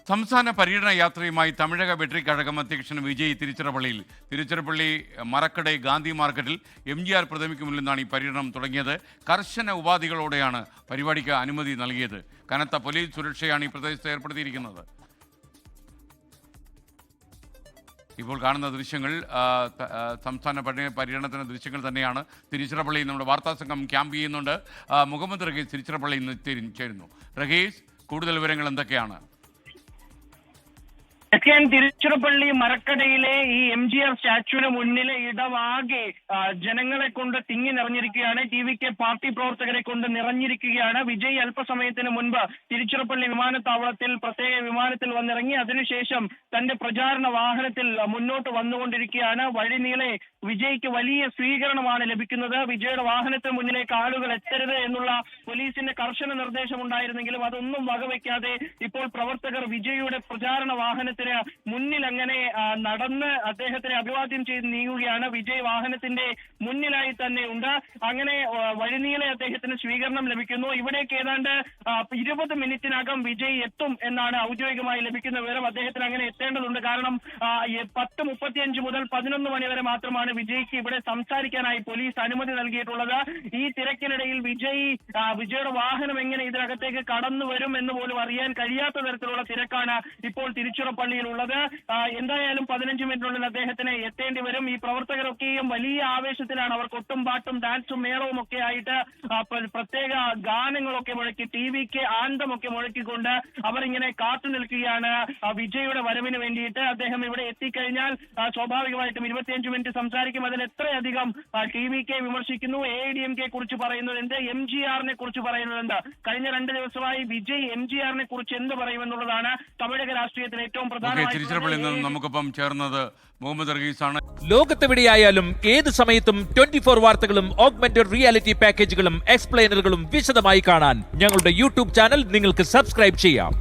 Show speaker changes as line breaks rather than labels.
സംസ്ഥാന പര്യടന യാത്രയുമായി തമിഴക വെട്രിക്കഴകം അധ്യക്ഷൻ വിജയ് തിരുച്ചിറപ്പള്ളി മറക്കടை ഗാന്ധി മാർക്കറ്റിൽ MGR പ്രതിമയ്ക്ക് മുന്നിൽ നിന്നാണ് ഈ പര്യടനം തുടങ്ങിയത്. കർശന ഉപാധികളോടെയാണ് പരിപാടിക്ക് അനുമതി നൽകിയത്. കനത്ത പോലീസ് സുരക്ഷയാണ് ഈ പ്രദേശത്ത് ഏർപ്പെടുത്തിയിരിക്കുന്നത്. ഇപ്പോൾ കാണുന്ന ദൃശ്യങ്ങൾ സംസ്ഥാന പര്യടനത്തിൻ്റെ ദൃശ്യങ്ങൾ തന്നെയാണ്. തിരുച്ചിറപ്പള്ളിയിൽ നമ്മുടെ വാർത്താ സംഘം ക്യാമ്പ് ചെയ്യുന്നുണ്ട്. മുഹമ്മദ് റഹീസ് തിരുച്ചിറപ്പള്ളിയിൽ നിന്ന് ചേരുന്നു. റഹീസ്, കൂടുതൽ വിവരങ്ങൾ എന്തൊക്കെയാണ്?
തിരുച്ചിറപ്പള്ളി മറക്കടയിലെ ഈ MGR സ്റ്റാച്യുവിന് മുന്നിലെ ഇടമാകെ ജനങ്ങളെ കൊണ്ട് തിങ്ങി നിറഞ്ഞിരിക്കുകയാണ്. TVK പാർട്ടി പ്രവർത്തകരെ കൊണ്ട് നിറഞ്ഞിരിക്കുകയാണ്. വിജയ് അല്പസമയത്തിന് മുൻപ് തിരുച്ചിറപ്പള്ളി വിമാനത്താവളത്തിൽ പ്രത്യേക വിമാനത്തിൽ വന്നിറങ്ങി. അതിനുശേഷം തന്റെ പ്രചാരണ വാഹനത്തിൽ മുന്നോട്ട് വന്നുകൊണ്ടിരിക്കുകയാണ്. വഴിനീളെ വിജയ്ക്ക് വലിയ സ്വീകരണമാണ് ലഭിക്കുന്നത്. വിജയുടെ വാഹനത്തിന് മുന്നിലേക്ക് ആളുകൾ എത്തരുത് എന്നുള്ള പോലീസിന്റെ കർശന നിർദ്ദേശം ഉണ്ടായിരുന്നെങ്കിലും അതൊന്നും വകവയ്ക്കാതെ ഇപ്പോൾ പ്രവർത്തകർ വിജയുടെ പ്രചാരണ വാഹനത്തിന് മുന്നിൽ അങ്ങനെ നടന്ന് അദ്ദേഹത്തിനെ അഭിവാദ്യം ചെയ്ത് നീങ്ങുകയാണ്. വിജയ് വാഹനത്തിന്റെ മുന്നിലായി തന്നെ ഉണ്ട്. അങ്ങനെ വഴിനീളെ അദ്ദേഹത്തിന് സ്വീകരണം ലഭിക്കുന്നു. ഇവിടേക്ക് ഏതാണ്ട് 20 മിനിറ്റിനകം വിജയ് എത്തും എന്നാണ് ഔദ്യോഗികമായി ലഭിക്കുന്ന വിവരം. അദ്ദേഹത്തിന് അങ്ങനെ എത്തേണ്ടതുണ്ട്. കാരണം 10:35 മുതൽ 11 മണി വരെ മാത്രമാണ് വിജയ്ക്ക് ഇവിടെ സംസാരിക്കാനായി പോലീസ് അനുമതി നൽകിയിട്ടുള്ളത്. ഈ തിരക്കിനിടയിൽ വിജയുടെ വാഹനം എങ്ങനെ ഇതിനകത്തേക്ക് കടന്നു വരും എന്ന് പോലും അറിയാൻ കഴിയാത്ത തരത്തിലുള്ള തിരക്കാണ് ഇപ്പോൾ തിരുച്ചിറപ്പള്ളിയിലുള്ളത്. എന്തായാലും 15 മിനിറ്റിനുള്ളിൽ അദ്ദേഹത്തിന് എത്തേണ്ടി വരും. ഈ പ്രവർത്തകരൊക്കെയും വലിയ ആവേശത്തിലാണ്. അവർ കൊട്ടും പാട്ടും ഡാൻസും മേളവും ഒക്കെ ആയിട്ട് പ്രത്യേക ഗാനങ്ങളൊക്കെ മുഴക്കി TVK ആനന്ദമൊക്കെ മുഴക്കിക്കൊണ്ട് അവരിങ്ങനെ കാത്തു നിൽക്കുകയാണ് വിജയുടെ വരവിന് വേണ്ടിയിട്ട്. അദ്ദേഹം ഇവിടെ എത്തിക്കഴിഞ്ഞാൽ സ്വാഭാവികമായിട്ടും 25 മിനിറ്റ് സംസാരിക്കും. അതിൽ എത്രയധികം TVK വിമർശിക്കുന്നു, AIDMK കുറിച്ച് പറയുന്നുണ്ട്, MGR-നെ കുറിച്ച് പറയുന്നുണ്ട്. കഴിഞ്ഞ 2 ദിവസമായി വിജയ് MGR-നെ കുറിച്ച് എന്ത് പറയുമെന്നുള്ളതാണ് തമിഴക രാഷ്ട്രീയത്തിൽ ഏറ്റവും പ്രധാനമായി.
തിരുച്ചിറപ്പള്ളിയിൽ നിന്ന് നമുക്കൊപ്പം ചേർന്നത് മുഹമ്മദ് റഹീസാണ്.
ലോകത്തെവിടെയായാലും ഏത് സമയത്തും 24 വാർത്തകളും ഓഗ്മെന്റഡ് റിയാലിറ്റി പാക്കേജുകളും എക്സ്പ്ലെയിനറുകളും വിശദമായി കാണാൻ ഞങ്ങളുടെ YouTube ചാനൽ നിങ്ങൾക്ക് സബ്സ്ക്രൈബ് ചെയ്യാം.